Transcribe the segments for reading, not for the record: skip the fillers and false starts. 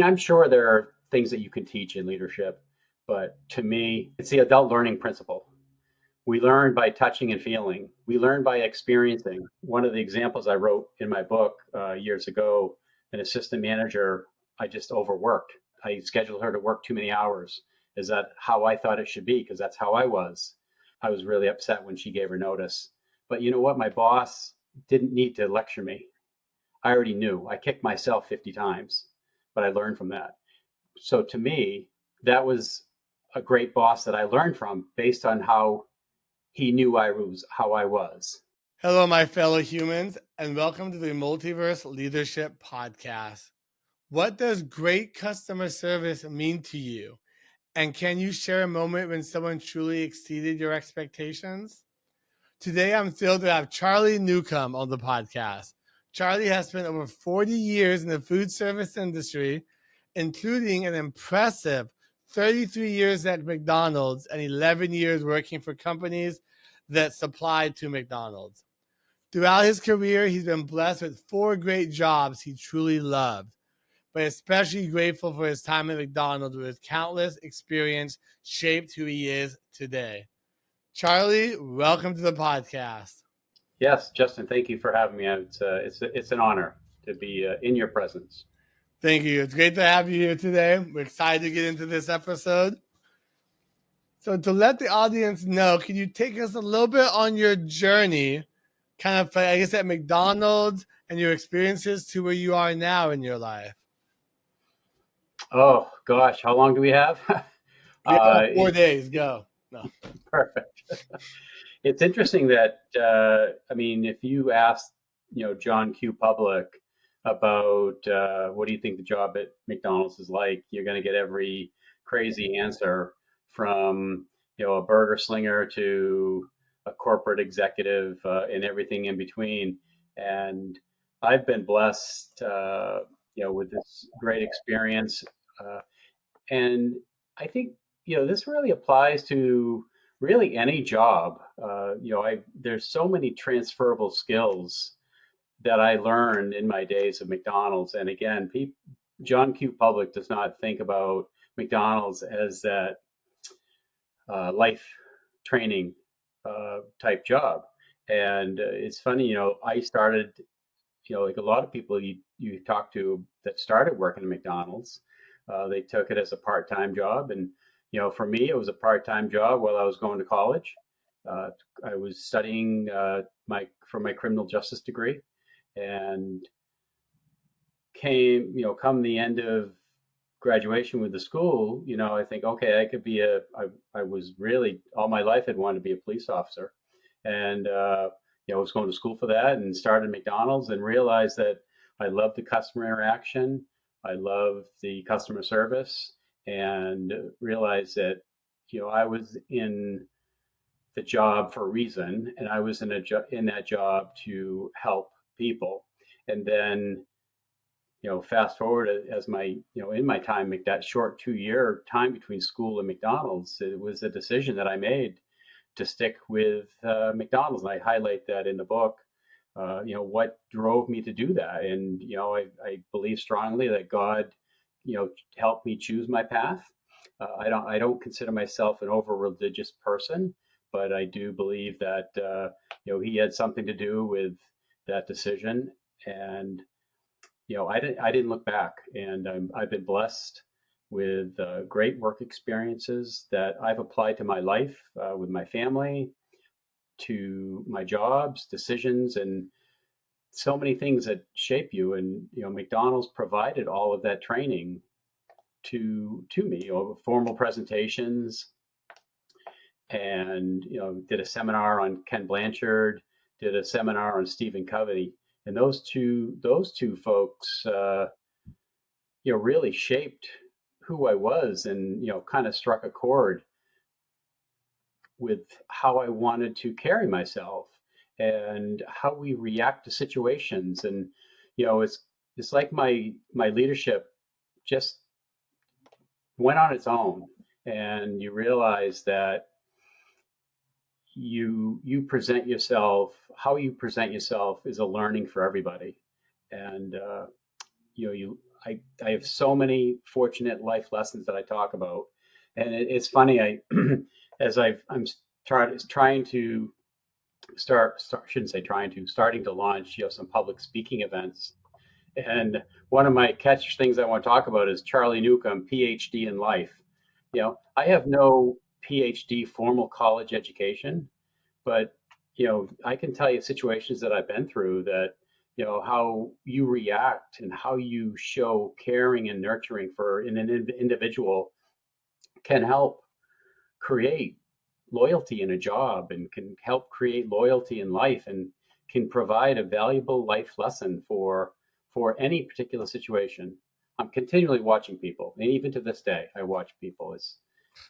I'm sure there are things that you can teach in leadership, but to me, it's the adult learning principle. We learn by touching and feeling. We learn by experiencing. One of the examples I wrote in my book years ago, an assistant manager, I just overworked. I scheduled her to work too many hours. Is that how I thought it should be? Because that's how I was. I was really upset when she gave her notice. But you know what? My boss didn't need to lecture me. I already knew. I kicked myself 50 times, but I learned from that. So to me, that was a great boss that I learned from based on how he knew I was how I was. Hello, my fellow humans, and welcome to the Multiverse Leadership Podcast. What does great customer service mean to you? And can you share a moment when someone truly exceeded your expectations? Today, I'm thrilled to have Charlie Newcomb on the podcast. Charlie has spent over 40 years in the food service industry, including an impressive 33 years at McDonald's and 11 years working for companies that supplied to McDonald's. Throughout his career, he's been blessed with 4 great jobs he truly loved, but especially grateful for his time at McDonald's, where his countless experience shaped who he is today. Charlie, welcome to the podcast. Yes, Justin, thank you for having me. It's an honor to be in your presence. Thank you. It's great to have you here today. We're excited to get into this episode. So to let the audience know, can you take us a little bit on your journey, kind of, I guess, at McDonald's and your experiences to where you are now in your life? Oh gosh, how long do we have? Yeah, 4 days. Go. No. Perfect. It's interesting that if you ask, John Q. Public about what do you think the job at McDonald's is like, you're going to get every crazy answer from a burger slinger to a corporate executive and everything in between. And I've been blessed, with this great experience, and I think this really applies to really any job. There's so many transferable skills that I learned in my days of McDonald's. And again, John Q. Public does not think about McDonald's as that life training type job. And it's funny, I started, like a lot of people you talk to that started working at McDonald's, they took it as a part-time job. And, for me, it was a part-time job while I was going to college. I was studying for my criminal justice degree, and come the end of graduation with the school, I think, okay, I was really, all my life had wanted to be a police officer. And, I was going to school for that and started McDonald's and realized that I love the customer interaction. I love the customer service, and realized that, I was in the job for a reason, and I was in that job to help people. And then, fast forward as my, in my time, that short 2-year time between school and McDonald's, it was a decision that I made to stick with McDonald's. And I highlight that in the book, what drove me to do that. And, I believe strongly that God, helped me choose my path. I don't consider myself an over religious person, but I do believe that, he had something to do with that decision. And, I didn't look back, and I've been blessed with great work experiences that I've applied to my life, with my family, to my jobs, decisions, and so many things that shape you. And McDonald's provided all of that training to me, formal presentations, and did a seminar on Ken Blanchard, did a seminar on Stephen Covey, and those two folks, really shaped who I was, and kind of struck a chord with how I wanted to carry myself and how we react to situations. And it's like my leadership just went on its own, and you realize that you present yourself, how you present yourself is a learning for everybody. And I have so many fortunate life lessons that I talk about, and it's funny. I as I'm trying to shouldn't say trying to starting to launch some public speaking events. And one of my catch things I want to talk about is Charlie Newcomb, PhD in life. I have no PhD formal college education, but I can tell you situations that I've been through that how you react and how you show caring and nurturing for an individual can help create loyalty in a job and can help create loyalty in life and can provide a valuable life lesson for any particular situation. I'm continually watching people, and even to this day I watch people.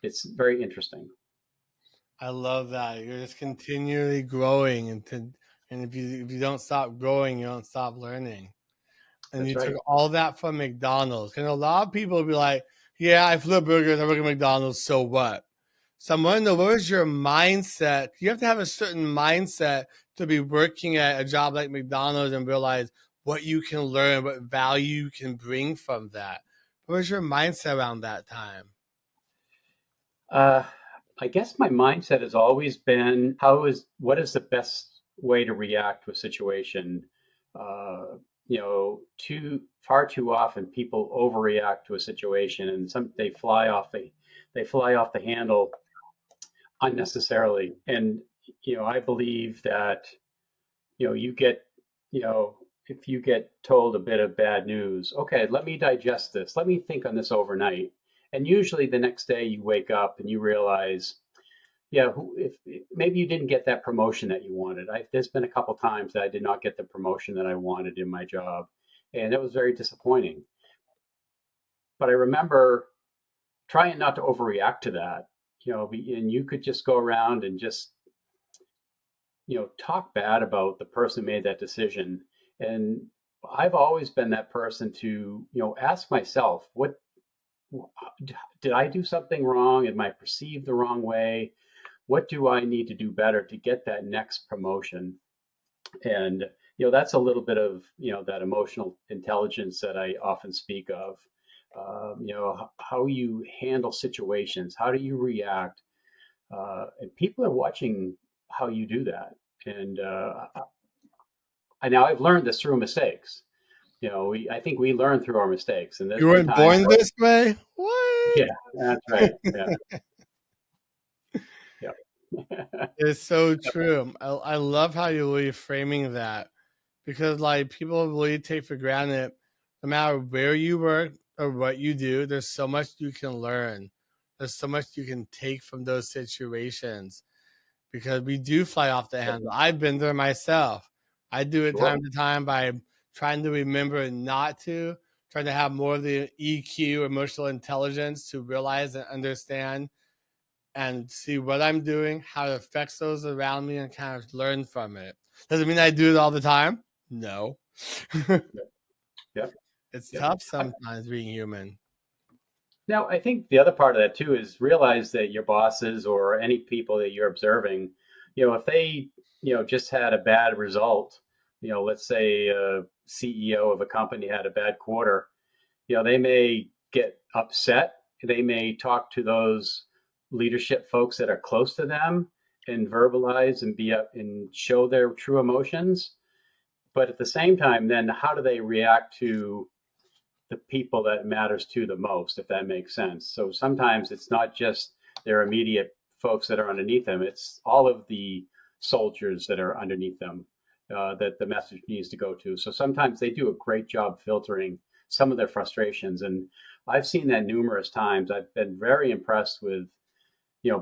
It's very interesting. I love that. You're just continually growing, and if you don't stop growing, you don't stop learning. And That's you took right. all that from McDonald's. And a lot of people will be like, "Yeah, I flip burgers. I work at McDonald's. So what?" So I'm wondering, what is your mindset? You have to have a certain mindset to be working at a job like McDonald's and realize what you can learn, what value you can bring from that. What was your mindset around that time? Uh, I guess my mindset has always been what is the best way to react to a situation. Too far too often people overreact to a situation, and they fly off the handle unnecessarily. And I believe that you get you know if you get told a bit of bad news, okay, let me digest this, let me think on this overnight, and usually the next day you wake up and you realize, yeah, if maybe you didn't get that promotion that you wanted. There's been a couple times that I did not get the promotion that I wanted in my job, and it was very disappointing. But I remember trying not to overreact to that, and you could just go around and just talk bad about the person who made that decision. And I've always been that person to, ask myself, what did I do something wrong? Am I perceived the wrong way? What do I need to do better to get that next promotion? And, that's a little bit of, that emotional intelligence that I often speak of. How you handle situations, how do you react? And people are watching how you do that. And I now I've learned this through mistakes. I think we learn through our mistakes, and there's You been weren't times born where, this way? What? yeah, that's right, yeah, yeah, It's so true. I love how you're really framing that because, like, people really take for granted no matter where you work or what you do, there's so much you can learn. There's so much you can take from those situations because we do fly off the handle. I've been there myself. I do it sure, time to time by trying to remember not to, trying to have more of the EQ, emotional intelligence to realize and understand and see what I'm doing, how it affects those around me, and kind of learn from it. Doesn't mean I do it all the time. No. yeah, yeah, It's yeah. tough I, sometimes being human. Now, I think the other part of that too is realize that your bosses or any people that you're observing, if they, just had a bad result, let's say a CEO of a company had a bad quarter, they may get upset. They may talk to those leadership folks that are close to them and verbalize and be up and show their true emotions. But at the same time, then how do they react to the people that matters to the most, if that makes sense? So sometimes it's not just their immediate folks that are underneath them; it's all of the soldiers that are underneath them that the message needs to go to. So sometimes they do a great job filtering some of their frustrations, and I've seen that numerous times. I've been very impressed with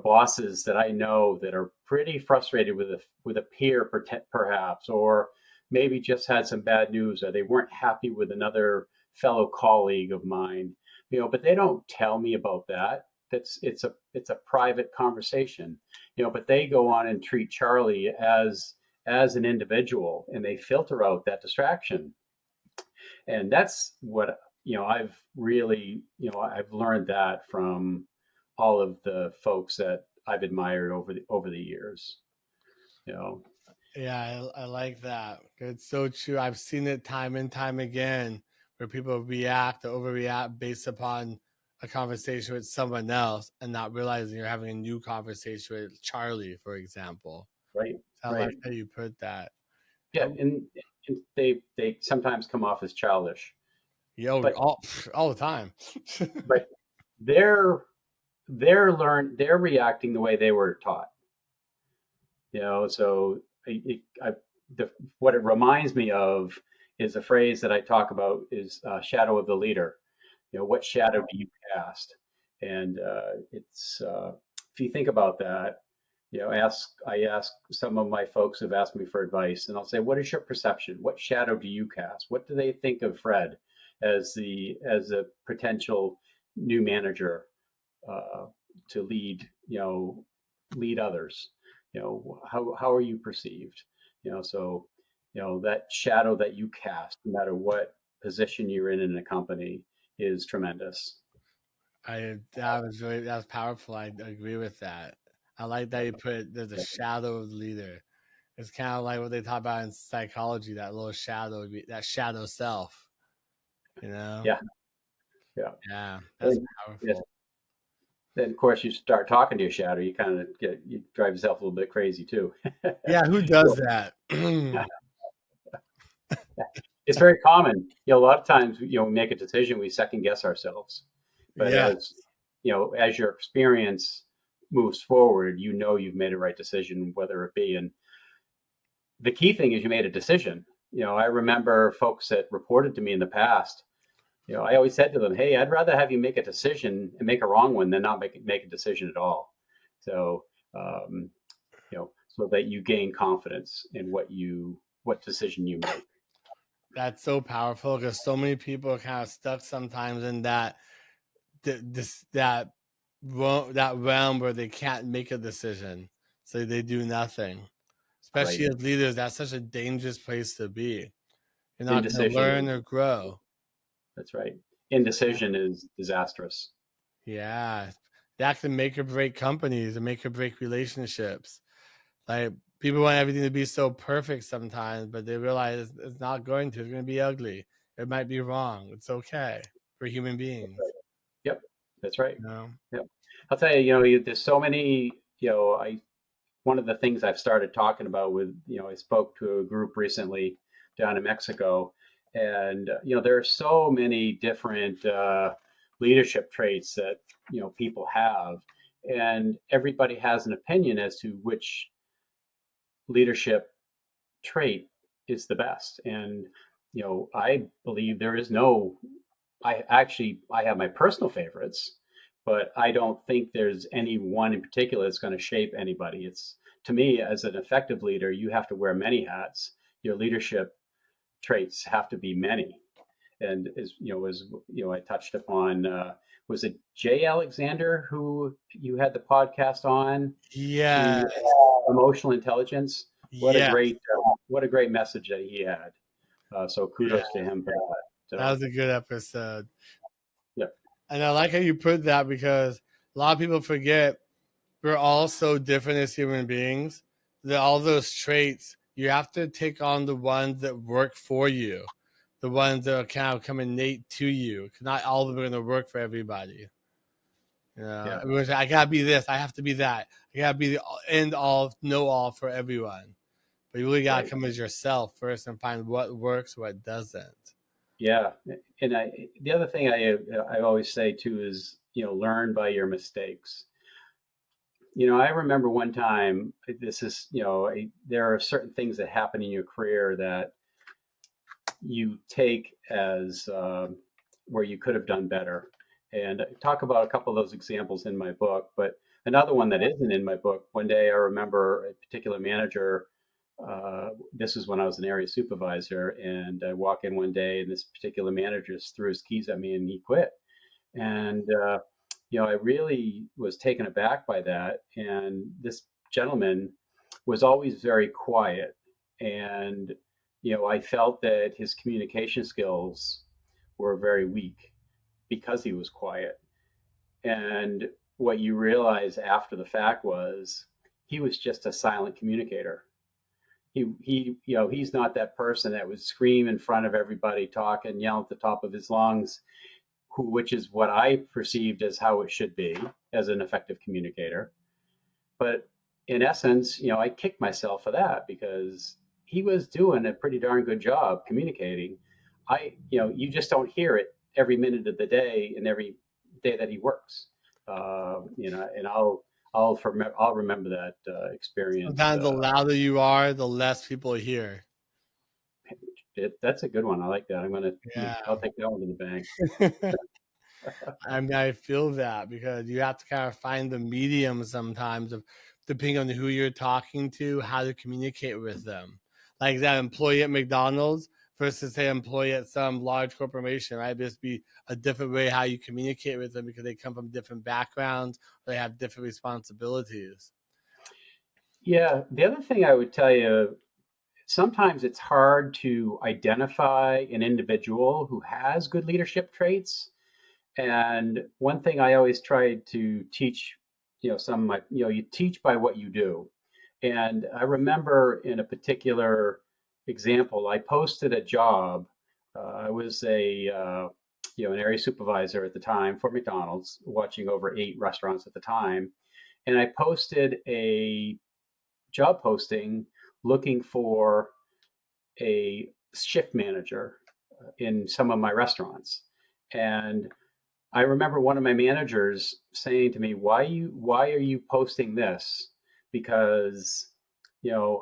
bosses that I know that are pretty frustrated with a peer perhaps, or maybe just had some bad news, or they weren't happy with another fellow colleague of mine, but they don't tell me about that. It's a private conversation, but they go on and treat Charlie as an individual, and they filter out that distraction. And that's what I've really I've learned that from all of the folks that I've admired over the years. you know Yeah, I like that. It's so true. I've seen it time and time again where people react or overreact based upon a conversation with someone else and not realizing you're having a new conversation with Charlie, for example. Right, So I right. like how you put that. Yeah, and they sometimes come off as childish, Yo, but all the time. but they're they're reacting the way they were taught. So the, what it reminds me of is a phrase that I talk about is shadow of the leader. What shadow do you cast? And it's if you think about that, I ask some of my folks have asked me for advice, and I'll say, what is your perception? What shadow do you cast? What do they think of Fred as a potential new manager uh, to lead others? How are you perceived? So that shadow that you cast, no matter what position you're in a company, is tremendous. That was powerful. I agree with that. I like that you put there's a shadow of the leader. It's kind of like what they talk about in psychology, that little shadow, that shadow self, you know? Yeah, yeah. Yeah, that's And, yes. powerful. Then of course you start talking to your shadow, you kind of you drive yourself a little bit crazy too. Yeah, who does So, that? it's very common. A lot of times, we make a decision, we second guess ourselves. But Yeah, as your experience moves forward, you've made a right decision, whether it be. And the key thing is you made a decision. I remember folks that reported to me in the past. I always said to them, "Hey, I'd rather have you make a decision and make a wrong one than not make a decision at all." So, um, so that you gain confidence in what decision you make. that's so powerful because so many people are kind of stuck sometimes in this that realm where they can't make a decision, so they do nothing. Right. Especially as leaders, that's such a dangerous place to be. You're not going to Indecision learn is or grow. That's right. Yeah. Indecision is disastrous. Yeah. That can make or break companies and make or break relationships. Like people want everything to be so perfect sometimes, but they realize it's not going to. It's going to be ugly. It might be wrong. It's okay for human beings. Right. Yep, that's right. You know? Yep. I'll tell you, there's so many, I one of the things I've started talking about I spoke to a group recently down in Mexico, and there are so many different leadership traits that people have, and everybody has an opinion as to which leadership trait is the best. And I believe there is no. I have my personal favorites, but I don't think there's any one in particular that's going to shape anybody. It's To me, as an effective leader, you have to wear many hats. Your leadership traits have to be many. And I touched upon, was it Jay Alexander who you had the podcast on? Yeah. The emotional intelligence. Yeah. What a great message that he had. So Yeah. kudos to him for that. That So was a good episode. yeah, And I like how you put that because a lot of people forget we're all so different as human beings that all those traits, you have to take on the ones that work for you, the ones that are kind of come innate to you. Not all of them are going to work for everybody. yeah, Everyone's like, I gotta be this, I have to be that. I gotta be the end all, know all for everyone. But you really gotta right. come as yourself first and find what works, what doesn't. Yeah, and the other thing I always say too is learn by your mistakes. I remember one time. This is there are certain things that happen in your career that you take as where you could have done better, and I talk about a couple of those examples in my book. But another one that isn't in my book. One day I remember a particular manager. This is when I was an area supervisor, and I walk in one day, and this particular manager just threw his keys at me, and he quit. And I really was taken aback by that. And this gentleman was always very quiet, and I felt that his communication skills were very weak because he was quiet. And what you realize after the fact was he was just a silent communicator. he's not that person that would scream in front of everybody, talk and yell at the top of his lungs, which is what I perceived as how it should be as an effective communicator. But in essence, I kicked myself for that because he was doing a pretty darn good job communicating. You just don't hear it every minute of the day and every day that he works. And I'll remember that experience. Sometimes the louder you are, the less people hear. That's a good one. I like that. Yeah. I'll take that one to the bank. I mean, I feel that because you have to kind of find the medium sometimes of depending on who you're talking to, how to communicate with them. Like that employee at McDonald's versus say employee at some large corporation, right? Just be a different way how you communicate with them because they come from different backgrounds or they have different responsibilities. Yeah. The other thing I would tell you, sometimes it's hard to identify an individual who has good leadership traits. And one thing I always try to teach, some of my, you teach by what you do. And I remember in a particular example, I posted a job. I was an area supervisor at the time for McDonald's, watching over 8 restaurants at the time. And I posted a job posting looking for a shift manager in some of my restaurants. And I remember one of my managers saying to me, why are you posting this? Because,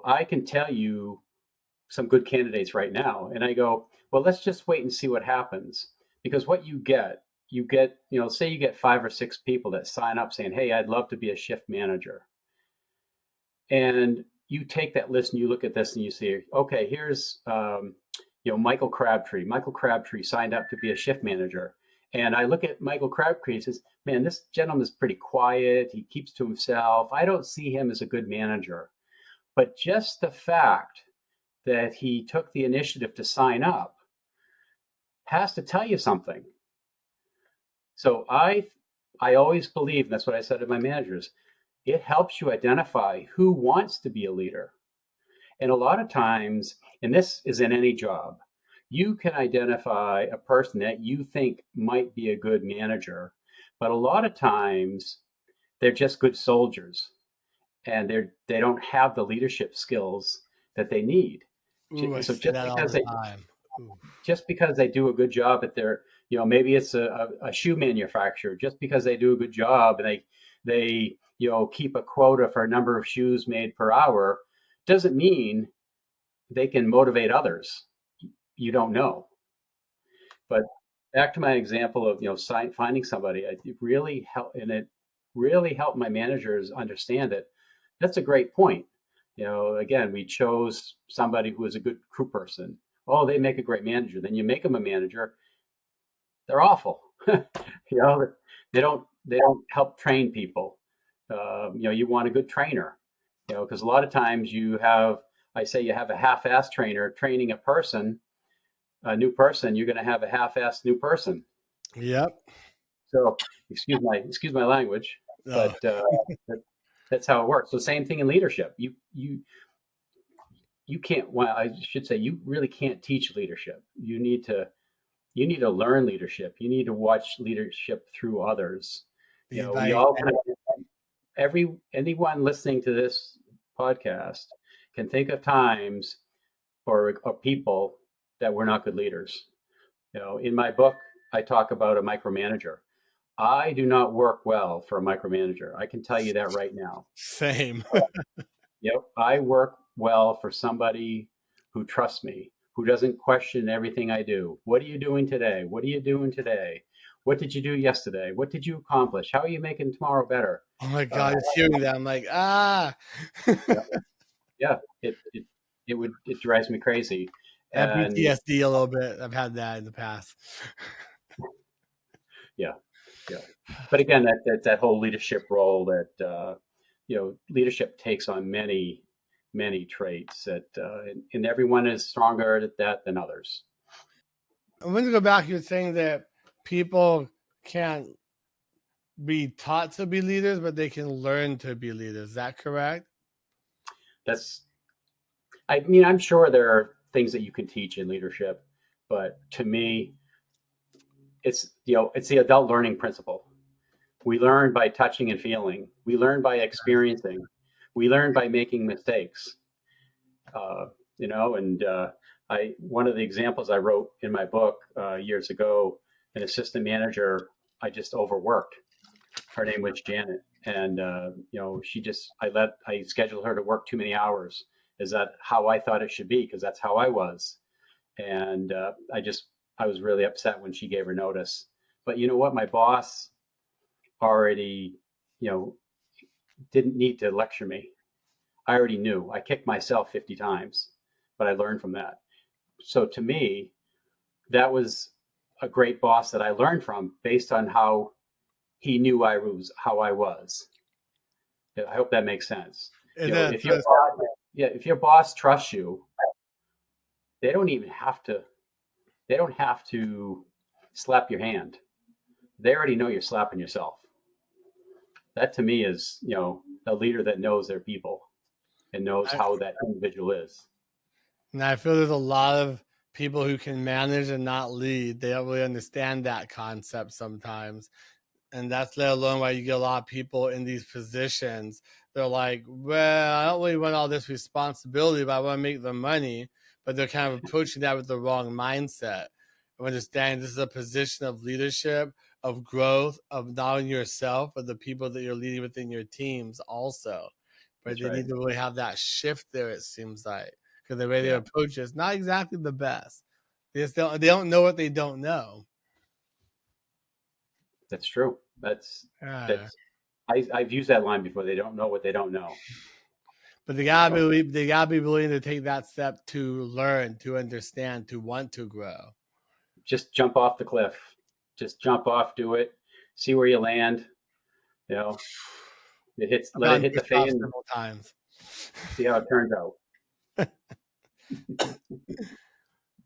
I can tell you some good candidates right now. And I go, well, let's just wait and see what happens. Because what you get, say you get 5 or 6 people that sign up saying, hey, I'd love to be a shift manager. And you take that list and you look at this and you see, okay, here's, Michael Crabtree. Michael Crabtree signed up to be a shift manager. And I look at Michael Crabtree and says, man, this gentleman is pretty quiet. He keeps to himself. I don't see him as a good manager. But just the fact that he took the initiative to sign up has to tell you something. So I always believe, and that's what I said to my managers, it helps you identify who wants to be a leader. And a lot of times, and this is in any job, you can identify a person that you think might be a good manager, but a lot of times they're just good soldiers and they don't have the leadership skills that they need. Ooh, I So say that all the time. Ooh. just because they do a good job at their, maybe it's a shoe manufacturer, just because they do a good job and they keep a quota for a number of shoes made per hour, doesn't mean they can motivate others. You don't know. But back to my example of finding somebody, it really helped, and it really helped my managers understand it. That's a great point. Again, we chose somebody who was a good crew person. Oh, they make a great manager. Then you make them a manager, they're awful. They don't help train people. You want a good trainer. Because a lot of times you have a half-ass trainer training a new person, you're going to have a half-assed new person. Yep. So excuse my language, Oh. but that's how it works. So same thing in leadership. You can't. Well, I should say you really can't teach leadership. You need to learn leadership. You need to watch leadership through others. We all anyone listening to this podcast can think of times or people that were not good leaders. In my book, I talk about a micromanager. I do not work well for a micromanager. I can tell you that right now. Same. I work well for somebody who trusts me, who doesn't question everything I do. What are you doing today? What are you doing today? What did you do yesterday? What did you accomplish? How are you making tomorrow better? Oh my God, just hearing that, I'm like, ah. Yeah, it drives me crazy. I have And PTSD a little bit. I've had that in the past. yeah, yeah. But again, that whole leadership role that leadership takes on many traits that and everyone is stronger at that than others. I'm going to go back. You were saying that people can't be taught to be leaders, but they can learn to be leaders. Is that correct? I mean, I'm sure there are things that you can teach in leadership, but to me, it's the adult learning principle. We learn by touching and feeling. We learn by experiencing. We learn by making mistakes. Uh, and I one of the examples I wrote in my book years ago, an assistant manager I just overworked. Her name was Janet, and I scheduled her to work too many hours. Is that how I thought it should be? Because that's how I was, and I was really upset when she gave her notice. But you know what? My boss already, you know, didn't need to lecture me. I already knew. I kicked myself 50 times, but I learned from that. So to me, that was a great boss that I learned from based on how he knew how I was. I hope that makes sense. It is. If your boss trusts you, they don't even have to. They don't have to slap your hand. They already know you're slapping yourself. That to me is, a leader that knows their people and knows how that individual is. And I feel there's a lot of people who can manage and not lead. They don't really understand that concept sometimes. And that's let alone why you get a lot of people in these positions. They're like, well, I don't really want all this responsibility, but I want to make the money. But they're kind of approaching that with the wrong mindset of understanding this is a position of leadership, of growth, of not only yourself, but the people that you're leading within your teams also. But That's they right. need to really have that shift there, it seems like, because the way they Yeah. approach it is not exactly the best. They don't know what they don't know. That's true. That's I've used that line before. They don't know what they don't know. But they gotta be willing to take that step to learn, to understand, to want to grow. Just jump off the cliff. Just jump off, do it, see where you land. You know, I've let it gotten hit the pushed off fan, several times. see how it turns out.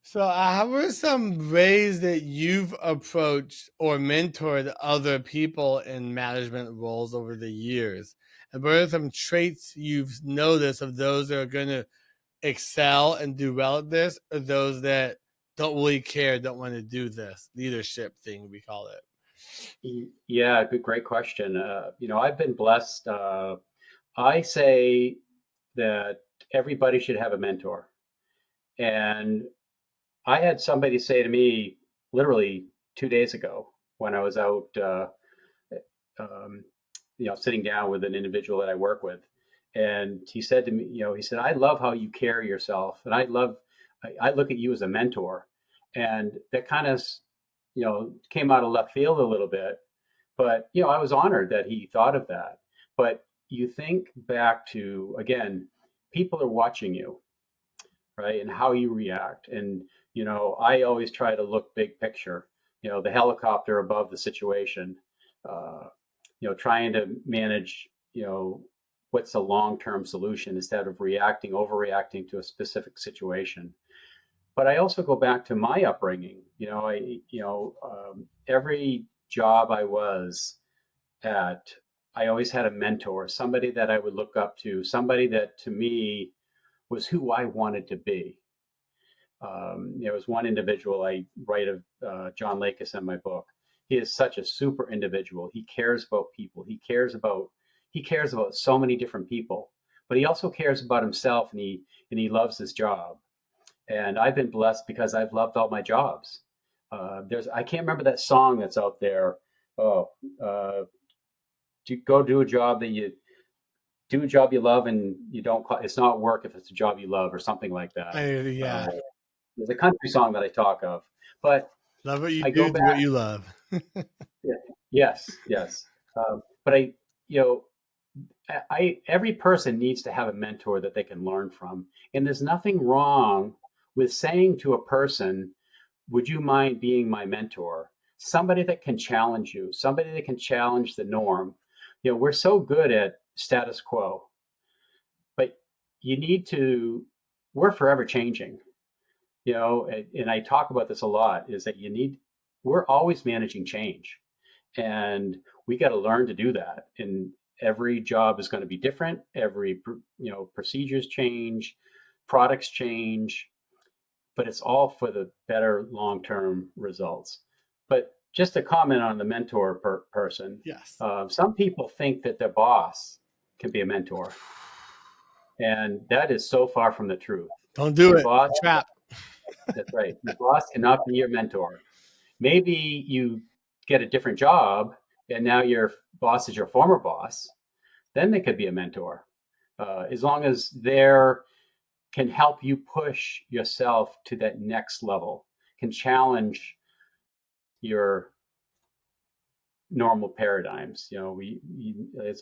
So, how are some ways that you've approached or mentored other people in management roles over the years? And what are some traits you've noticed of those that are going to excel and do well at this, or those that don't really care, don't want to do this leadership thing, we call it? Yeah, great question. I've been blessed. I say that everybody should have a mentor. And I had somebody say to me literally 2 days ago when I was out, um, sitting down with an individual that I work with. And he said to me, I love how you carry yourself. And I look at you as a mentor. And that kind of, came out of left field a little bit. But, I was honored that he thought of that. But you think back to, again, people are watching you, right? And how you react. And, I always try to look big picture, the helicopter above the situation, uh, trying to manage, what's a long-term solution instead of overreacting to a specific situation. But I also go back to my upbringing. Every job I was at, I always had a mentor, somebody that I would look up to, somebody that to me was who I wanted to be. There was one individual I write of, John Lakis, in my book. He is such a super individual. He cares about people. He cares about so many different people, but he also cares about himself, and he loves his job. And I've been blessed because I've loved all my jobs. I can't remember that song that's out there. Oh, to go do a job you love, and you don't. It's not work if it's a job you love, or something like that. Yeah. There's a country song that I talk of, but Love what you I go do, back. do what you love. Yeah, yes, yes. But you know, every person needs to have a mentor that they can learn from, and there's nothing wrong with saying to a person, "Would you mind being my mentor?" Somebody that can challenge you, somebody that can challenge the norm. We're so good at status quo, but you need to. We're forever changing. And I talk about this a lot. Is that we're always managing change, and we got to learn to do that. And every job is going to be different. Every procedures change, products change, but it's all for the better long-term results. But just to comment on the mentor person, Yes. some people think that their boss can be a mentor, and that is so far from the truth. Don't do Your it. boss, It's a trap. that's right. Your boss cannot be your mentor. Maybe you get a different job, and now your boss is your former boss. Then they could be a mentor, as long as they're can help you push yourself to that next level, can challenge your normal paradigms.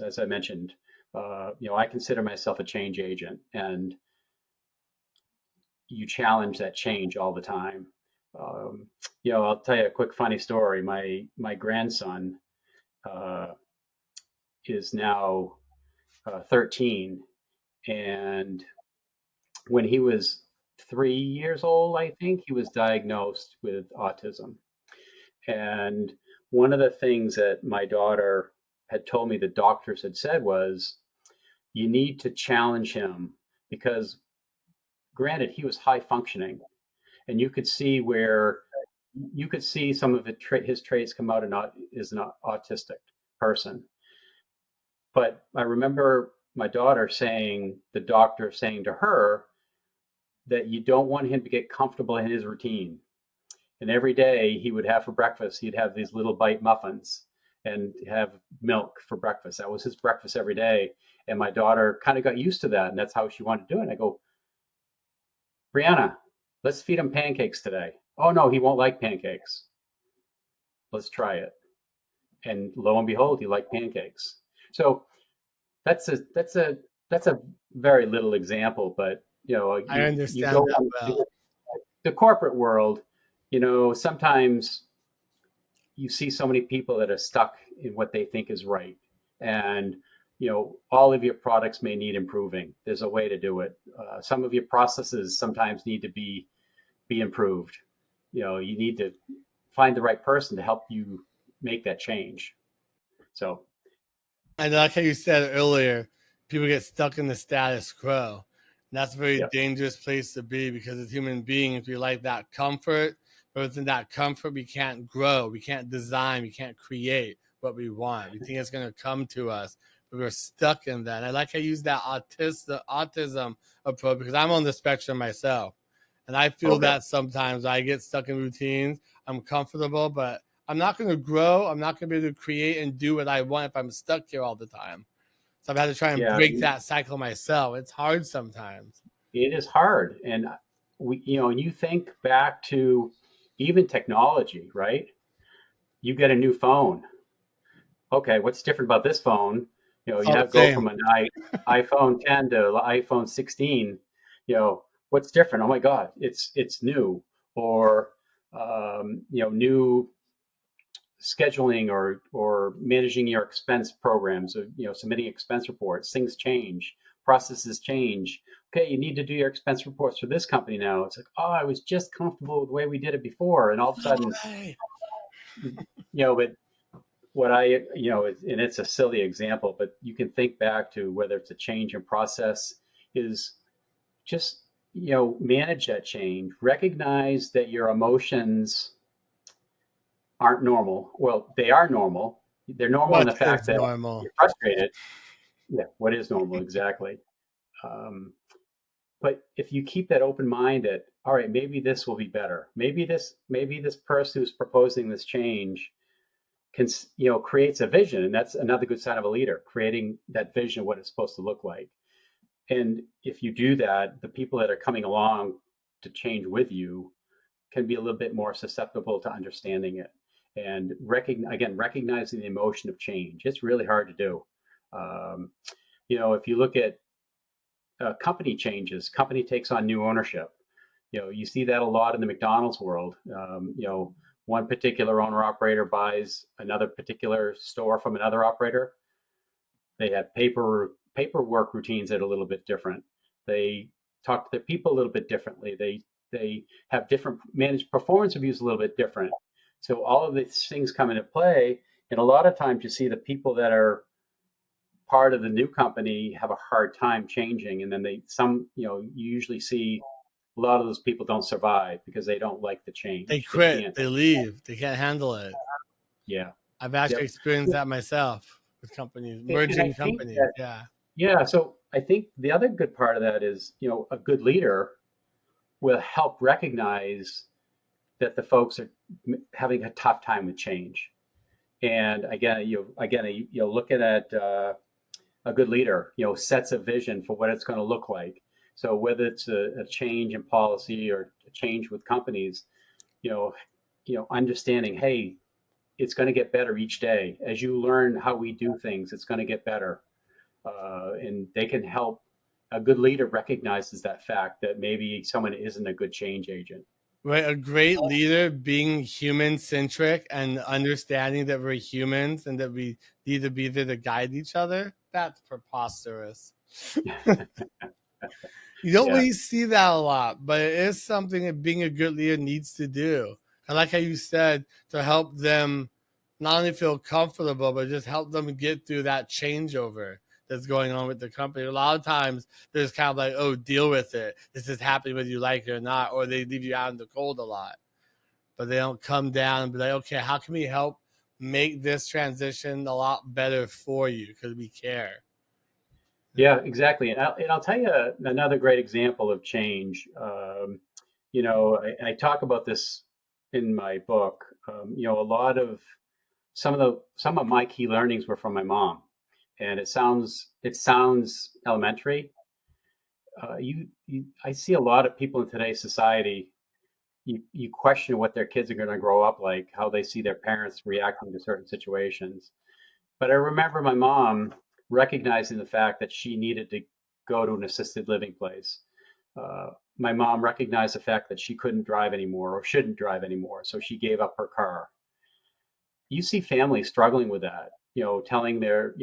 As I mentioned, I consider myself a change agent, and you challenge that change all the time. I'll tell you a quick funny story. My grandson uh, is now 13, and when he was 3 years old, I think he was diagnosed with autism. And one of the things that my daughter had told me the doctors had said was, you need to challenge him because, granted, he was high functioning, and you could see some of his traits come out as an autistic person. But I remember my daughter saying, the doctor saying to her, that you don't want him to get comfortable in his routine. And every day he would have for breakfast, he'd have these little bite muffins and have milk for breakfast. That was his breakfast every day. And my daughter kind of got used to that. And that's how she wanted to do it. And I go, Brianna, let's feed him pancakes today. Oh, no, he won't like pancakes. Let's try it. And lo and behold, he liked pancakes. So that's a very little example, but I you understand go that into well. the corporate world, sometimes you see so many people that are stuck in what they think is right. And, all of your products may need improving. There's a way to do it. Some of your processes sometimes need to be improved. You need to find the right person to help you make that change. So, And like how you said earlier, people get stuck in the status quo. And that's a very yeah, dangerous place to be because as human beings, we like that comfort. But within that comfort, we can't grow, we can't design, we can't create what we want. We think it's going to come to us, but we're stuck in that. And I like how you use that autism approach because I'm on the spectrum myself. And I feel okay. that sometimes I get stuck in routines. I'm comfortable, but I'm not going to grow. I'm not going to be able to create and do what I want if I'm stuck here all the time. So I've had to try and Yeah, break that cycle myself. It's hard sometimes. it is hard. And and you think back to even technology, right? You get a new phone. Okay, what's different about this phone? It's You all the have go same. from an iPhone 10 to iPhone 16. What's different? Oh my God, it's new. Or new scheduling or managing your expense programs, or submitting expense reports. Things change, processes change. Okay, you need to do your expense reports for this company now. It's like, oh, I was just comfortable with the way we did it before, and all of a No sudden, way. but what and it's a silly example, but you can think back to whether it's a change in process, is just, manage that change, recognize that your emotions aren't normal. Well, they are normal. They're normal in What the fact is that normal? you're frustrated. Yeah, what is normal exactly? Um, but if you keep that open mind that, all right, maybe this will be better. Maybe this person who's proposing this change can, creates a vision, and that's another good sign of a leader, creating that vision of what it's supposed to look like. And if you do that, the people that are coming along to change with you can be a little bit more susceptible to understanding it, and recognizing the emotion of change. It's really hard to do. Um, if you look at company changes, company takes on new ownership. You see that a lot in the McDonald's world. One particular owner operator buys another particular store from another operator. They have paperwork routines that are a little bit different. They talk to their people a little bit differently. They have different managed performance reviews a little bit different. So all of these things come into play, and a lot of times you see the people that are part of the new company have a hard time changing, and then you usually see a lot of those people don't survive because they don't like the They change. They quit, can't. they leave, they can't handle it. Yeah. I've actually Yep. experienced that myself with companies, And I merging think companies. that, Yeah. yeah. So I think the other good part of that is, a good leader will help recognize that the folks are having a tough time with change. And looking at a good leader, sets a vision for what it's going to look like. So whether it's a change in policy or a change with companies, you know, understanding, hey, it's going to get better each day. As you learn how we do things, it's going to get better. And they can help. A good leader recognizes that fact that maybe someone isn't a good change agent. Right, a great leader being human centric and understanding that we're humans and that we need to be there to guide each other. That's preposterous. You don't Yeah. really see that a lot, but it is something that being a good leader needs to do. I like how you said to help them not only feel comfortable, but just help them get through that changeover that's going on with the company. A lot of times there's kind of like, oh, deal with it. This is happening whether you like it or not, or they leave you out in the cold a lot. But they don't come down and be like, okay, how can we help make this transition a lot better for you because we care? Yeah, exactly. And I'll tell you another great example of change. I talk about this in my book. A lot of some of my key learnings were from my mom, and it sounds elementary. I see a lot of people in today's society. You question what their kids are going to grow up like, how they see their parents reacting to certain situations. But I remember my mom recognizing the fact that she needed to go to an assisted living place. My mom recognized the fact that she couldn't drive anymore or shouldn't drive anymore, so she gave up her car. You see families struggling with that, telling their,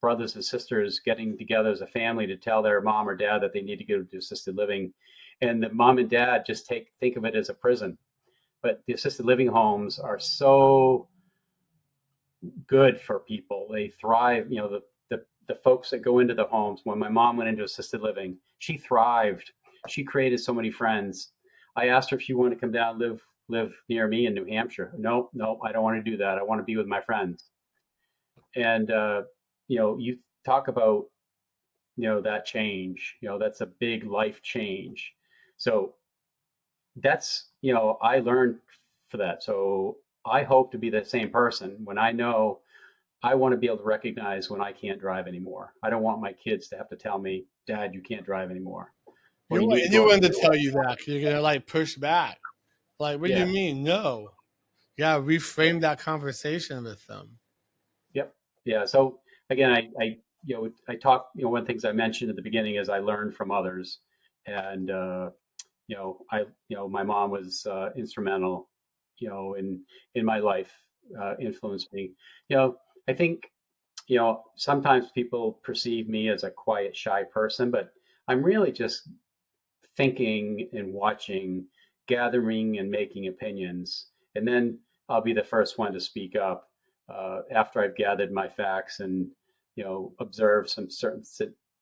brothers and sisters getting together as a family to tell their mom or dad that they need to go to assisted living. And the mom and dad just think of it as a prison. But the assisted living homes are so good for people. They thrive. The folks that go into the homes. When my mom went into assisted living, she thrived. She created so many friends. I asked her if she wanted to come down and live near me in New Hampshire. No, no, I don't want to do that. I want to be with my friends. And you talk about that change. That's a big life change. So that's I learned for that. So I hope to be the same person when I know I want to be able to recognize when I can't drive anymore. I don't want my kids to have to tell me, Dad, you can't drive anymore, or You you want need to go up anyone to to your tell wife. you that 'cause you're gonna like push back. Like, what do you Yeah. mean? No. You gotta Yeah. reframe that conversation with them. Yep. Yeah. So again, I talk. One of the things I mentioned at the beginning is I learned from others, and my mom was instrumental, in my life, influenced me. I think sometimes people perceive me as a quiet, shy person, but I'm really just thinking and watching, gathering and making opinions. And then I'll be the first one to speak up after I've gathered my facts and, observe some certain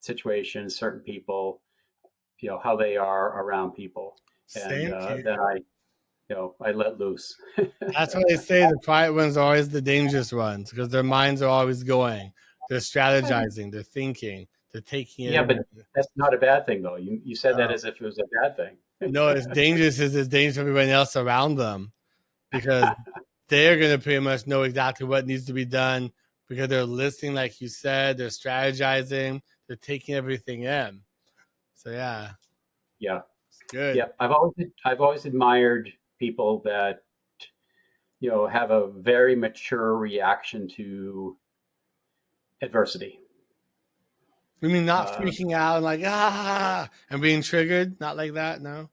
situations, certain people, how they are around people. And Same here. then I let loose. That's why they say the quiet ones are always the dangerous ones because their minds are always going. They're strategizing, they're thinking, they're taking it Yeah, but in. that's not a bad thing, though. You said that Uh, as if it was a bad thing. no, it's dangerous as it's dangerous to everybody else around them because they're going to pretty much know exactly what needs to be done because they're listening, like you said, they're strategizing, they're taking everything in. So yeah, Yeah, it's good. yeah. I've always admired people that have a very mature reaction to adversity. You mean not Uh, freaking out and like and being triggered? Not like that, no.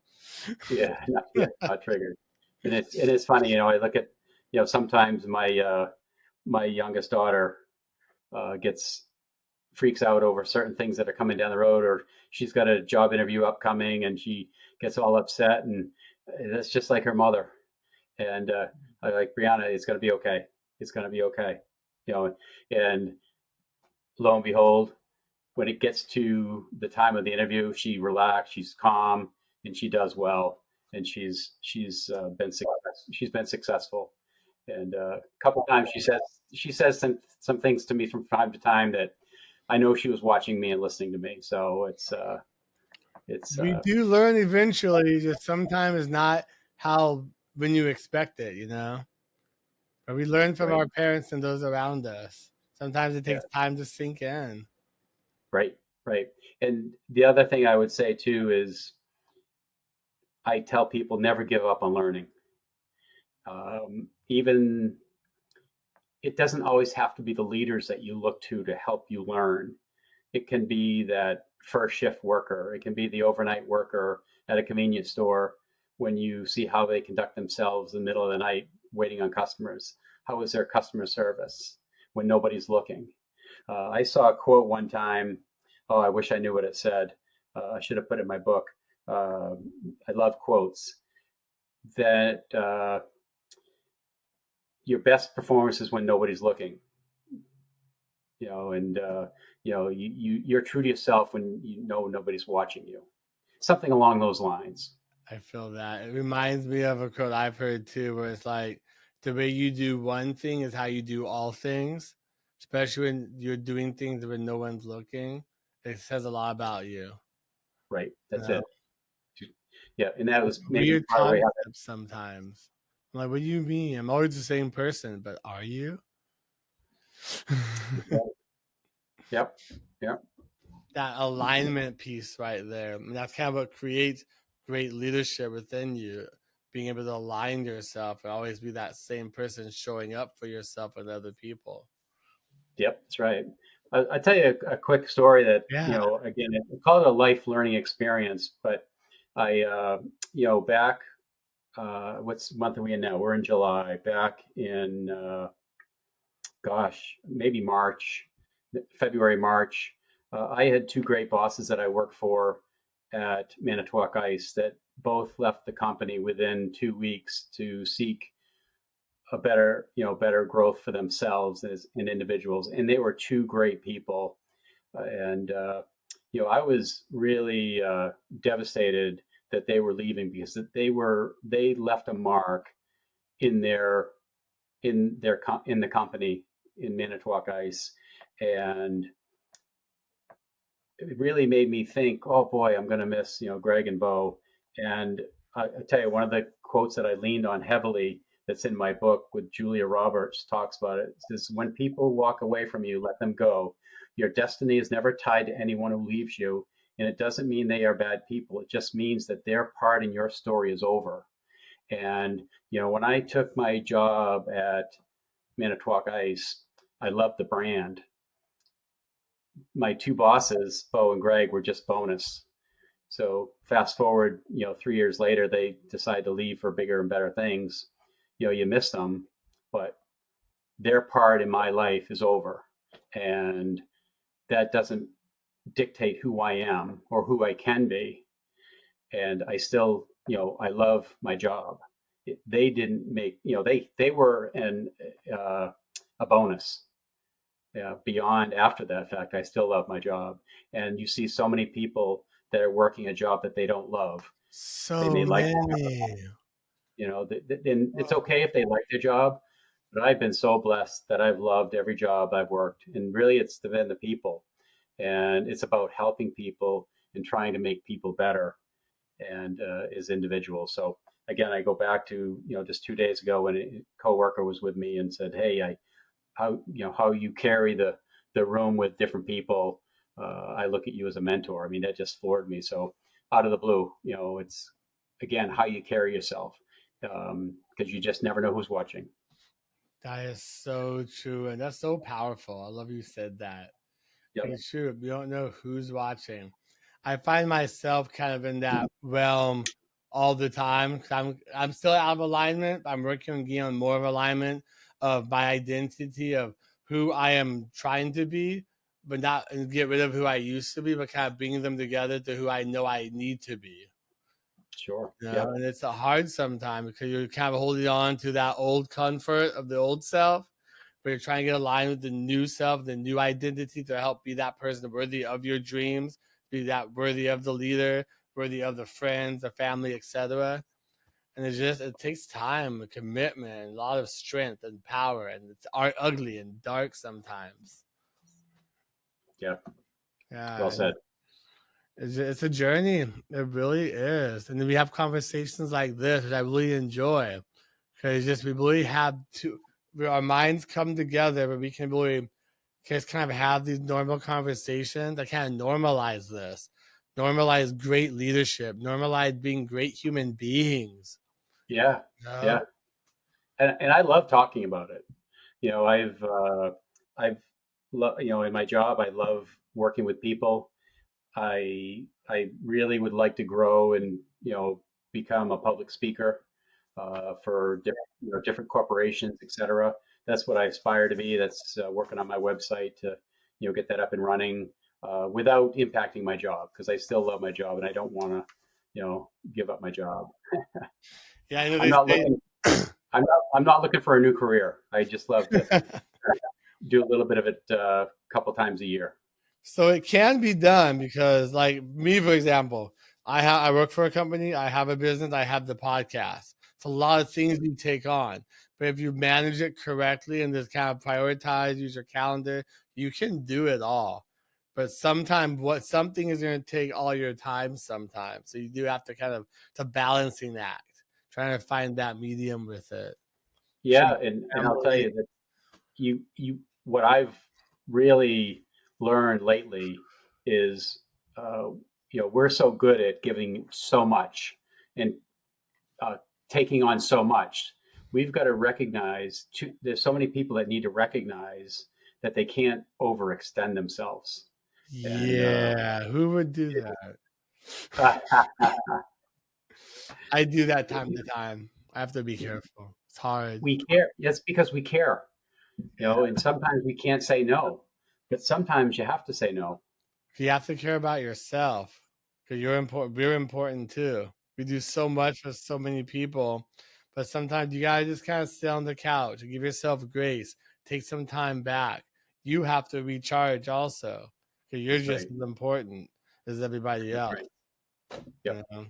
yeah, not triggered. And it's funny, I look at sometimes my youngest daughter gets freaks out over certain things that are coming down the road, or she's got a job interview upcoming and she gets all upset, and that's just like her mother. And I like, Brianna, it's going to be okay. It's going to be okay. You know, and lo and behold, when it gets to the time of the interview, she relaxed, she's calm, and she does well, and she's been successful. And a couple times she says some things to me from time to time that I know she was watching me and listening to me. So it's We do learn eventually, just sometimes not how when you expect it, you know. But we learn from right, our parents and those around us. Sometimes it yeah, takes time to sink in. right, right. And the other thing I would say too is I tell people never give up on learning. Even it doesn't always have to be the leaders that you look to help you learn. It can be that first shift worker. It can be the overnight worker at a convenience store when you see how they conduct themselves in the middle of the night waiting on customers. How is their customer service when nobody's looking? I saw a quote one time. Oh, I wish I knew what it said. I should have put it in my book. I love quotes that your best performance is when nobody's looking. And you're true to yourself when you know nobody's watching you. Something along those lines. I feel that. It reminds me of a quote I've heard too, where it's like the way you do one thing is how you do all things, especially when you're doing things when no one's looking. It says a lot about you. Right. You That's know, it. Yeah. And that it's was a maybe weird part of the way concept sometimes. I'm like, what do you mean? I'm always the same person, but are you? Yep. Yep. That alignment piece right there. I mean, that's kind of what creates great leadership within you. Being able to align yourself and always be that same person showing up for yourself and other people. Yep. That's right. I tell you a quick story that, Yeah. again, I call it a life learning experience, but I, back, what's month are we in now? We're in July. Back in, gosh, maybe March, February, March. I had two great bosses that I worked for at Manitowoc Ice that both left the company within 2 weeks to seek a better growth for themselves as individuals. And they were two great people. And I was really devastated that they were leaving because they left a mark in in the company in Manitowoc Ice, and it really made me think. Oh boy, I'm going to miss Greg and Bo. And I tell you, one of the quotes that I leaned on heavily that's in my book with Julia Roberts talks about it. It says, "When people walk away from you, let them go. Your destiny is never tied to anyone who leaves you, and it doesn't mean they are bad people. It just means that their part in your story is over." And when I took my job at Manitowoc Ice, I loved the brand. My two bosses, Bo and Greg, were just bonus. So fast forward, 3 years later, they decide to leave for bigger and better things. You miss them, but their part in my life is over, and that doesn't dictate who I am or who I can be. And I still, I love my job. They didn't make, they were a bonus. Yeah, beyond after that fact, I still love my job. And you see so many people that are working a job that they don't love. They So may like, many. and it's okay if they like their job, but I've been so blessed that I've loved every job I've worked. And really, it's been the people. And it's about helping people and trying to make people better and as individuals. So again, I go back to, just 2 days ago when a coworker was with me and said, "Hey, how you carry the room with different people. I look at you as a mentor." I mean, that just floored me. So out of the blue, it's again how you carry yourself because you just never know who's watching. That is so true. And that's so powerful. I love you said that. Yep. It's true. You don't know who's watching. I find myself kind of in that realm all the time because I'm still out of alignment. I'm working on getting on more of alignment of my identity of who I am trying to be, but not and get rid of who I used to be, but kind of bringing them together to who I know I need to be. Sure. You know, Yep. and it's a hard sometimes because you're kind of holding on to that old comfort of the old self but you're trying to get aligned with the new self, the new identity to help be that person worthy of your dreams, be that worthy of the leader, worthy of the friends, the family, etc. And it takes time, a commitment, a lot of strength and power, and it's ugly and dark sometimes. Yeah. Yeah. Well said. It's a journey. It really is. And then we have conversations like this, which I really enjoy, because just we really have to, our minds come together, but we can really just kind of have these normal conversations that kind of normalize this, normalize great leadership, normalize being great human beings. Yeah. Yeah. Yeah. And I love talking about it. You know, in my job, I love working with people. I really would like to grow and, become a public speaker for different corporations, et cetera. That's what I aspire to be. That's working on my website to, get that up and running without impacting my job, because I still love my job and I don't want to, give up my job. Yeah, I know I'm they not say. looking. I'm not looking for a new career. I just love to do a little bit of it a couple times a year. So it can be done because, like me, for example, I work for a company, I have a business, I have the podcast. It's a lot of things you take on, but if you manage it correctly and just kind of prioritize, use your calendar, you can do it all. But sometimes something is going to take all your time sometimes, so you do have to kind of to balancing act, trying to find that medium with it. Yeah, and I'll tell you that what I've really learned lately is, we're so good at giving so much and uh, taking on so much. We've got to recognize there's so many people that need to recognize that they can't overextend themselves. And Yeah, who would do that? I do that time to time. I have to be careful. It's hard. we care. That's because we care, Yeah. and sometimes we can't say no, but sometimes you have to say no. You have to care about yourself because you're important. We're important too. We do so much for so many people, but sometimes you gotta just kind of sit on the couch and give yourself grace. Take some time back. You have to recharge also because you're That's just right. as important as everybody That's else. right. You Yep. know?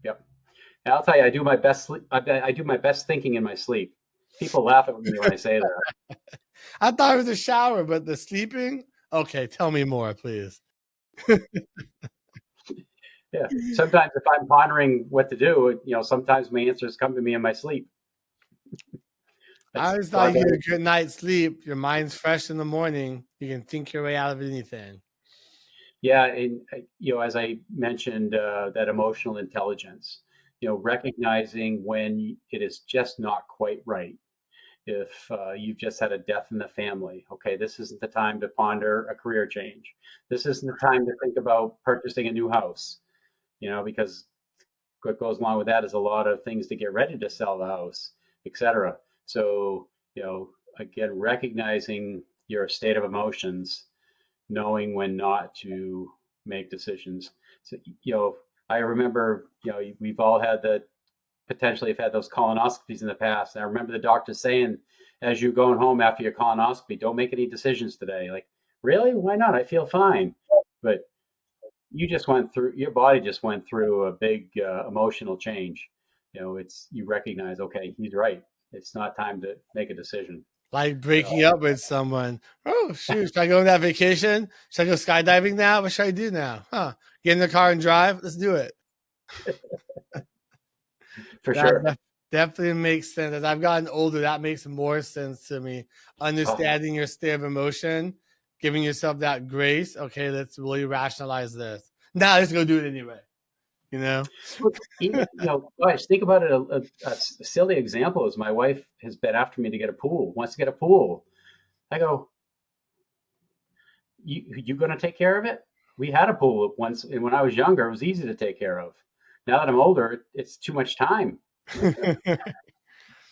Yep. And I'll tell you, I do my best sleep. I do my best thinking in my sleep. People laugh at me when I say that. I thought it was a shower, but the sleeping. Okay, tell me more, please. Yeah. Sometimes if I'm pondering what to do, sometimes my answers come to me in my sleep. I That's always so I thought you got. get a good night's sleep. Your mind's fresh in the morning. You can think your way out of anything. Yeah, and as I mentioned, that emotional intelligence. Recognizing when it is just not quite right. If you've just had a death in the family, okay, this isn't the time to ponder a career change. This isn't the time to think about purchasing a new house. Because what goes along with that is a lot of things to get ready to sell the house, etc. So, again, recognizing your state of emotions, knowing when not to make decisions. So, I remember, we've all had potentially have had those colonoscopies in the past. And I remember the doctor saying, as you're going home after your colonoscopy, don't make any decisions today. Like, really? Why not? I feel fine. But your body just went through a big emotional change. You recognize, okay, he's right. It's not time to make a decision. Like So, breaking up with someone. Oh shoot! Should I go on that vacation? Should I go skydiving now? What should I do now? Huh? Get in the car and drive. Let's do it. for That sure. definitely makes sense. As I've gotten older, that makes more sense to me. Oh, Understanding your state of emotion, giving yourself that grace. Okay, let's really rationalize this. Now let's go do it anyway. You know? look, even, gosh, think about it. A silly example is my wife has been after me to get a pool, wants to get a pool. I go, you going to take care of it? We had a pool once, and when I was younger, it was easy to take care of. Now that I'm older, it's too much time.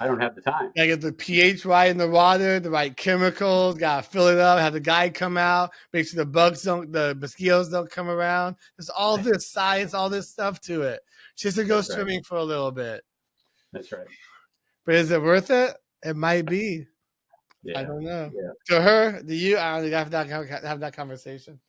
I don't have the time. Gotta get the pH right in the water, the right chemicals, gotta fill it up, have the guy come out, make sure the mosquitoes don't come around. There's all this science, all this stuff to it. Just to go That's right. swimming for a little bit. That's right. But is it worth it? It might be. I Yeah. don't know. Yeah. To her, to you, I don't have that conversation.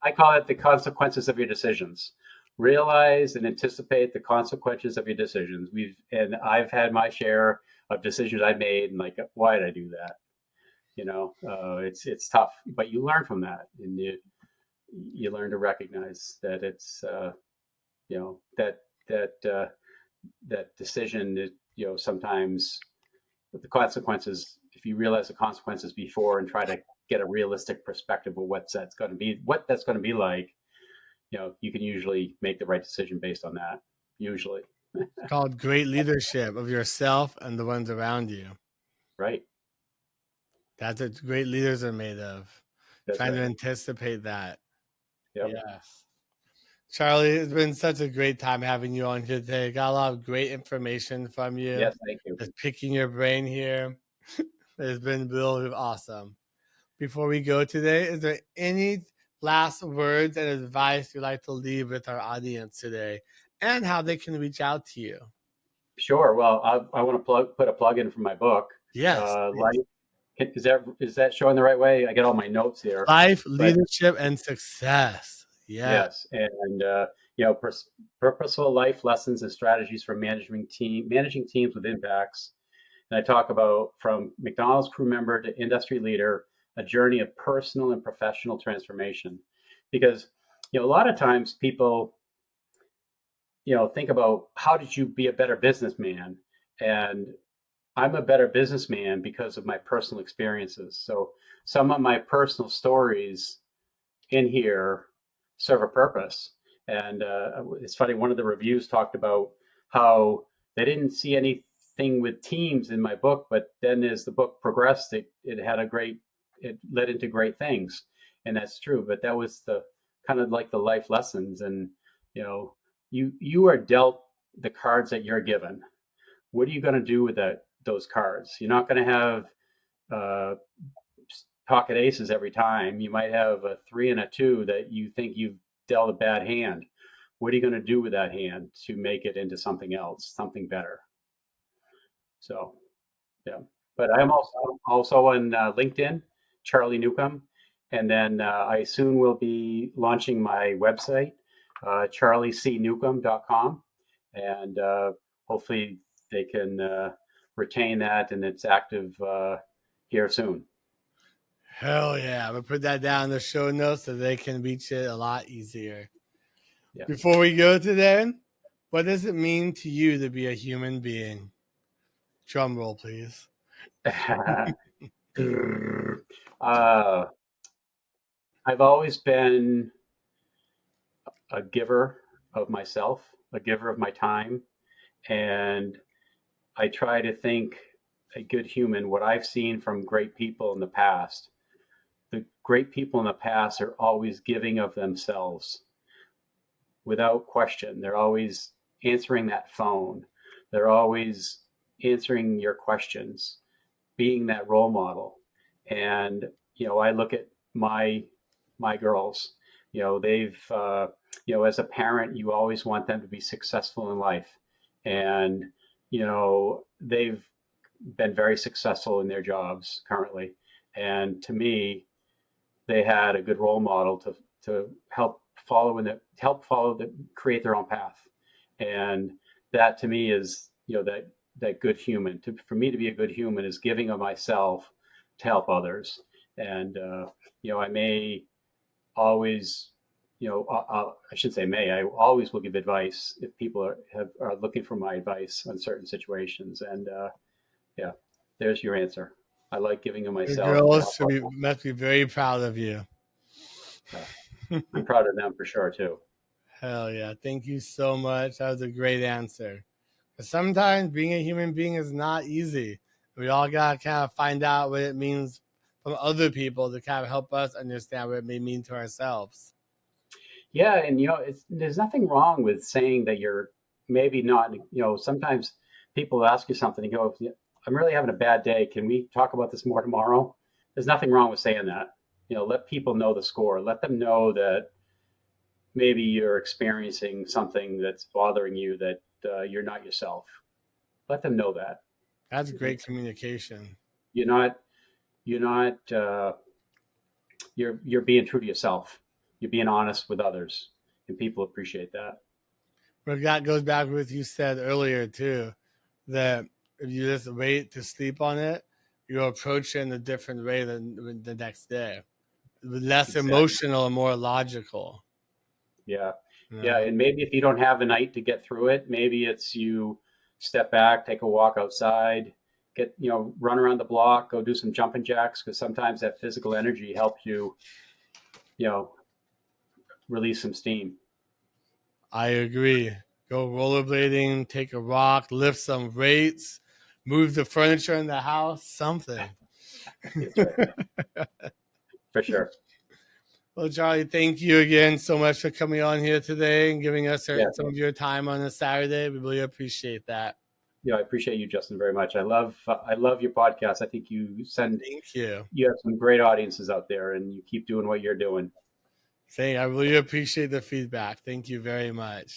I call it the consequences of your decisions. Realize and anticipate the consequences of your decisions. And I've had my share of decisions I made, and like, why did I do that? It's tough, but you learn from that, and you learn to recognize that it's you know that that decision is, sometimes the consequences. If you realize the consequences before and try to get a realistic perspective of what that's going to be like, you can usually make the right decision based on that. Usually, It's called great leadership of yourself and the ones around you. right? That's what great leaders are made of. That's Trying to right. anticipate that. Yep. Yes. Charlie, it's been such a great time having you on here today. Got a lot of great information from you. Yes. Thank you. Just picking your brain here. It's been really awesome. Before we go today, is there any last words and advice you'd like to leave with our audience today and how they can reach out to you? Sure. Well, I want to put a plug in for my book. Yes. Life is that showing the right way? I get all my notes here, Life, but leadership, and success. Yeah. yes, and purposeful life lessons and strategies for managing teams with impacts. And I talk about from McDonald's crew member to industry leader, a journey of personal and professional transformation. Because a lot of times people think about how did you be a better businessman, and I'm a better businessman because of my personal experiences. So some of my personal stories in here serve a purpose. And it's funny, one of the reviews talked about how they didn't see anything with teams in my book, but then as the book progressed, it led into great things. And that's true. But that was the kind of like the life lessons. And, you know, you are dealt the cards that you're given. What are you going to do with those cards? You're not going to have uh, pocket aces every time. You might have a 3 and a 2 that you think you've dealt a bad hand. What are you going to do with that hand to make it into something else, something better? So, yeah. But I'm also on LinkedIn, Charlie Newcomb, and then I soon will be launching my website, charliecnewcomb.com, and hopefully they can retain that and it's active here soon. Hell yeah. I'm going to put that down in the show notes so they can reach it a lot easier. Yeah. Before we go today, what does it mean to you to be a human being? Drum roll, please. uh, I've always been a giver of myself, a giver of my time, and I try to think a good human, what I've seen from great people in the past. The great people in the past are always giving of themselves without question. They're always answering that phone. They're always answering your questions, being that role model. And I look at my girls. They've as a parent, you always want them to be successful in life, and they've been very successful in their jobs currently. And to me, they had a good role model to create their own path. And that to me is that good human. For me to be a good human is giving of myself to help others. And I may always, I should say may. I always will give advice if people are looking for my advice on certain situations. And yeah, there's your answer. I like giving of Your myself to girls help others. must be very proud of you. I'm proud of them for sure too. Hell yeah. Thank you so much. That was a great answer. Sometimes being a human being is not easy. We all got to kind of find out what it means from other people to kind of help us understand what it may mean to ourselves. Yeah, and there's nothing wrong with saying that you're maybe not. Sometimes people ask you something and go, "Yeah, I'm really having a bad day. Can we talk about this more tomorrow?" There's nothing wrong with saying that. Let people know the score. Let them know that maybe you're experiencing something that's bothering you, that you're not yourself. Let them know that. That's great communication. You're not you're not you're being true to yourself. You're being honest with others, and people appreciate that. But that goes back to what you said earlier too, that if you just wait to sleep on it, you'll approach it in a different way than the next day. Less Exactly. emotional and more logical. Yeah. Yeah. Yeah. And maybe if you don't have the night to get through it, maybe it's you step back, take a walk outside, run around the block, go do some jumping jacks, because sometimes that physical energy helps you, you know, release some steam. I agree. Go rollerblading, take a walk, lift some weights, move the furniture in the house, something. That's right. For sure. Well, Charlie, thank you again so much for coming on here today and giving us Yeah. some of your time on a Saturday. We really appreciate that. I appreciate you, Justin, very much. I love your podcast. I think Thank you. you have some great audiences out there, and you keep doing what you're doing. I really appreciate the feedback. Thank you very much.